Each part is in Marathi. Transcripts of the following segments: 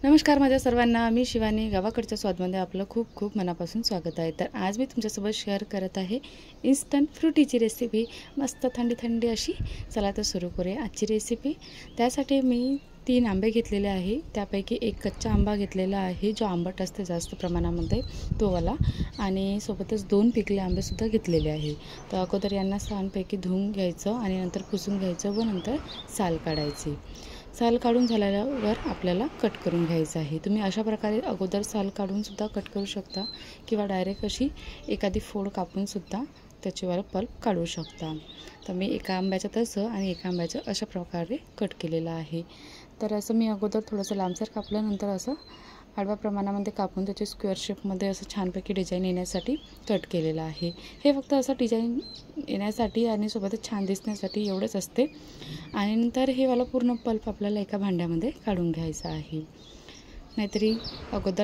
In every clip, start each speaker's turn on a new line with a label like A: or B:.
A: नमस्कार माझ्या सर्वांना, मी शिवानी. गावाकडच्या स्वादमध्ये आपलं खूप खूप मनापासून स्वागत आहे. तर आज मी तुमच्यासोबत शेअर करत आहे इन्स्टंट फ्रुटीची रेसिपी. मस्त थंडी थंडी अशी. चला तर सुरू करूया आजची रेसिपी. त्यासाठी मी 3 आंबे घेतलेले आहे. त्यापैकी एक कच्चा आंबा घेतलेला आहे, जो आंबट असते जास्त प्रमाणामध्ये तो वाला, आणि सोबतच 2 पिकले आंबेसुद्धा घेतलेले आहे. तर अगोदर यांना छानपैकी धुवून घ्यायचं आणि नंतर पुसून घ्यायचं व नंतर साल काढायची. साल काढून झाल्यावर आपल्याला कट करून घ्यायचं आहे. तुम्ही अशा प्रकारे अगोदर साल काढूनसुद्धा कट करू शकता किंवा डायरेक्ट अशी एखादी फोड कापूनसुद्धा त्याच्यावर पल्प काढू शकता. तर मी एका आंब्याचं तसं आणि एका आंब्याचं अशा प्रकारे कट केलेलं आहे. तर असं मी अगोदर थोडंसं लांबसर कापलं, नंतर असं आडव्या प्रमाणामध्ये कापून त्याचे स्क्वेअर शेपमध्ये असं छानपैकी डिझाईन येण्यासाठी कट केलेलं आहे. हे फक्त असं डिझाईन येण्यासाठी आणि सोबतच छान दिसण्यासाठी एवढंच असते. आणि नंतर हे वाला पूर्ण पल्प आपल्याला एका भांड्यामध्ये काढून घ्यायचं आहे. नाहीतरी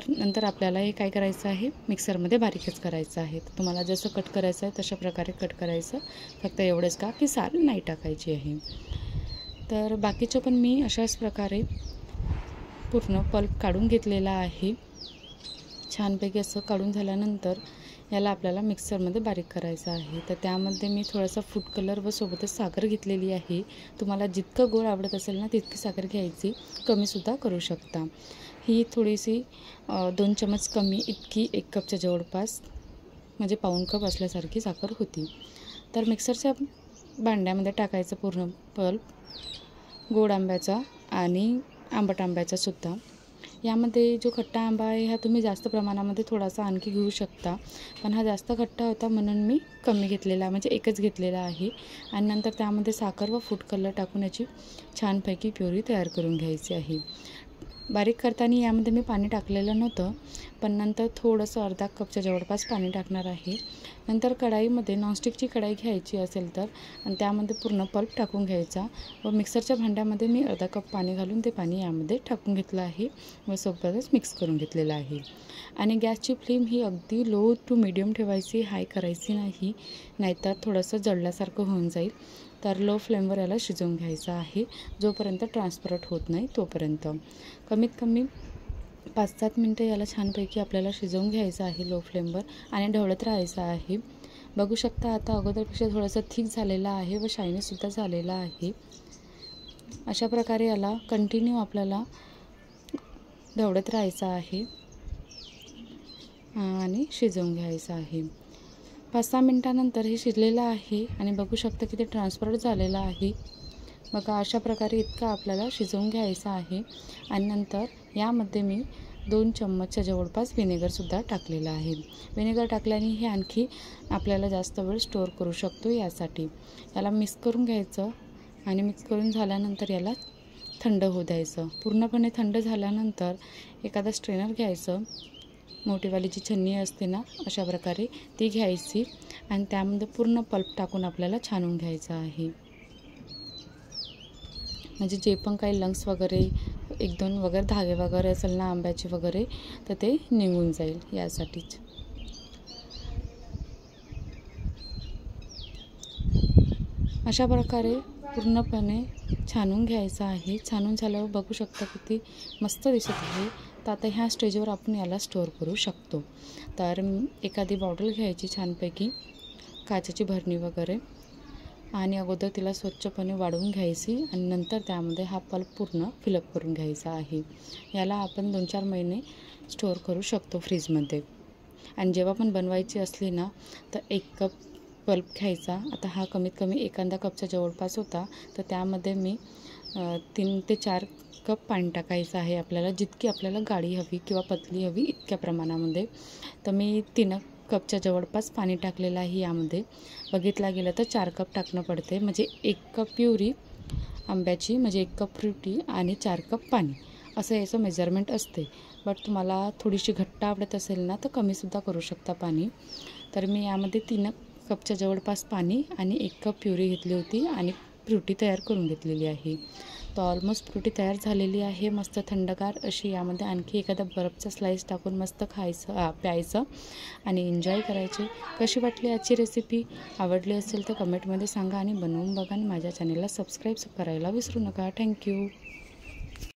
A: नंतर आपल्याला हे काय करायचं आहे, मिक्सरमध्ये बारीकच करायचं आहे. तर तुम्हाला जसं कट करायचं आहे तशा प्रकारे कट करायचं. फक्त एवढंच का की साल नाही टाकायची आहे. तर बाकीचं पण मी अशाच प्रकारे पूर्ण पल्प काढून घेतलेला आहे. छानपैकी असं काढून झाल्यानंतर याला आपल्याला मिक्सरमध्ये बारीक करायचं आहे. तर त्यामध्ये मी थोडासा फूड कलर व सोबतच साखर घेतलेली आहे. तुम्हाला जितकं गोड आवडत असेल ना तितकी साखर घ्यायची, कमीसुद्धा करू शकता. ही थोडीशी 2 चमच कमी इतकी 1 कपच्या जवळपास, म्हणजे पाऊण कप असल्यासारखी साखर होती. तर मिक्सरच्या भांड्यामध्ये टाकायचं पूर्ण पल्प, गोड आंब्याचा आणि आंबट आंब्याचा सुद्धा. यामध्ये जो खट्टा आंबा आहे हा तुम्ही जास्त प्रमाणामध्ये थोडासा आणखी घेऊ शकता, पण हा जास्त खट्टा होता म्हणून मी कमी घेतलेला, म्हणजे एकच घेतलेला आहे. आणि नंतर त्यामध्ये साखर व फूड कलर टाकून याची छानपैकी प्युरी तयार करून घ्यायची आहे. बारीक करताना यामध्ये मी पाणी टाकलेलं नव्हतं, पण नंतर थोडंसं अर्धा कपच्या जवळपास पाणी टाकणार आहे. नंतर कढाईमध्ये नॉनस्टिकची कढाई घ्यायची असेल तर, आणि त्यामध्ये पूर्ण पल्प टाकून घ्यायचा व मिक्सरच्या भांड्यामध्ये मी अर्धा कप पाणी घालून ते पाणी यामध्ये टाकून घेतलं आहे व सोबतच मिक्स करून घेतलेलं आहे. आणि गॅसची फ्लेम ही अगदी लो टू मीडियम ठेवायची, हाय करायची नाही, नाहीतर थोडंसं जळल्यासारखं होऊन जाईल. तर लो फ्लेमवर याला शिजवून घ्यायचं आहे, जोपर्यंत ट्रान्सपरंट होत नाही तोपर्यंत. कमीत कमी 5-7 मिनटं याला छानपैकी आपल्याला शिजवून घ्यायचं आहे लो फ्लेमवर, आणि ढवळत राहायचं आहे. बघू शकता आता अगोदरपेक्षा थोडंसं थिक झालेला आहे व शायनीसुद्धा झालेला आहे. अशा प्रकारे याला कंटिन्यू आपल्याला ढवळत राहायचं आहे आणि शिजवून घ्यायचं आहे. 5-6 मिनटानंतर हे शिजलेलं आहे आणि बघू शकता की ते ट्रान्सपरंट झालेलं आहे. बघा अशा प्रकारे इतकं आपल्याला शिजवून घ्यायचं आहे. आणि नंतर यामध्ये मी 2 चम्मचच्या जवळपास व्हिनेगरसुद्धा टाकलेलं आहे. व्हिनेगर टाकल्याने हे आणखी आपल्याला जास्त वेळ स्टोअर करू शकतो. यासाठी याला मिक्स करून घ्यायचं आणि मिक्स करून झाल्यानंतर याला थंड होऊ द्यायचं. पूर्णपणे थंड झाल्यानंतर एखादा स्ट्रेनर घ्यायचं, मोठीवाली जी छन्नी असते ना अशा प्रकारे ती घ्यायची आणि त्यामध्ये पूर्ण पल्प टाकून आपल्याला छानून घ्यायचं आहे. म्हणजे जे पण काही लंग्स वगैरे 1-2 वगैरे धागे वगैरे असेल ना आंब्याचे वगैरे, तर ते निघून जाईल यासाठीच. अशा प्रकारे पूर्णपणे छानून घ्यायचं आहे. छानून झाल्यावर बघू शकता किती मस्त दिसत आहे. तर आता ह्या स्टेजवर आपण याला स्टोअर करू शकतो. तर एखादी बॉटल घ्यायची छानपैकी, काचेची भरणी वगैरे, आणि अगोदर तिला स्वच्छपणे वाढवून घ्यायची आणि नंतर त्यामध्ये हा पल्प पूर्ण फिलअप करून घ्यायचा आहे. याला आपण 2-4 महिने स्टोअर करू शकतो फ्रीजमध्ये. आणि जेव्हा पण बनवायची असली ना तर 1 कप पल्प घ्यायचा. आता हा कमीत कमी 1 कपच्या जवळपास होता, तर त्यामध्ये मी 3 ते 4 कप पाणी टाकायचं आहे. आपल्याला जितकी आपल्याला गाढी हवी किंवा पतली हवी इतक्या प्रमाणामध्ये. तर मी 3 कपच्या जवळपास पाणी टाकलेलं आहे. यामध्ये बघितला गेलं तर 4 कप टाकणं पडते, म्हणजे 1 कप प्युरी आंब्याची, म्हणजे 1 कप फ्रुटी आणि 4 कप पाणी, असं याचं मेजरमेंट असते. बट तुम्हाला थोडीशी घट्ट आवडत असेल ना तर कमीसुद्धा करू शकता पाणी. तर मी यामध्ये 3 कपच्या जवळपास पाणी आणि 1 कप प्युरी घेतली होती आणि फ्रुटी तयार करून घेतलेली आहे. तर ऑलमोस्ट फ्रुटी तयार झालेली आहे, मस्त थंडगार अशी. यामध्ये आणखी एखादा बर्फचा स्लाईस टाकून मस्त खायचं, प्यायचं आणि एन्जॉय करायचे. कशी वाटली आजची रेसिपी? आवडली असेल तर कमेंटमध्ये सांगा आणि बनवून बघा आणि माझ्या चॅनलला सबस्क्राईब करायला विसरू नका. थँक्यू.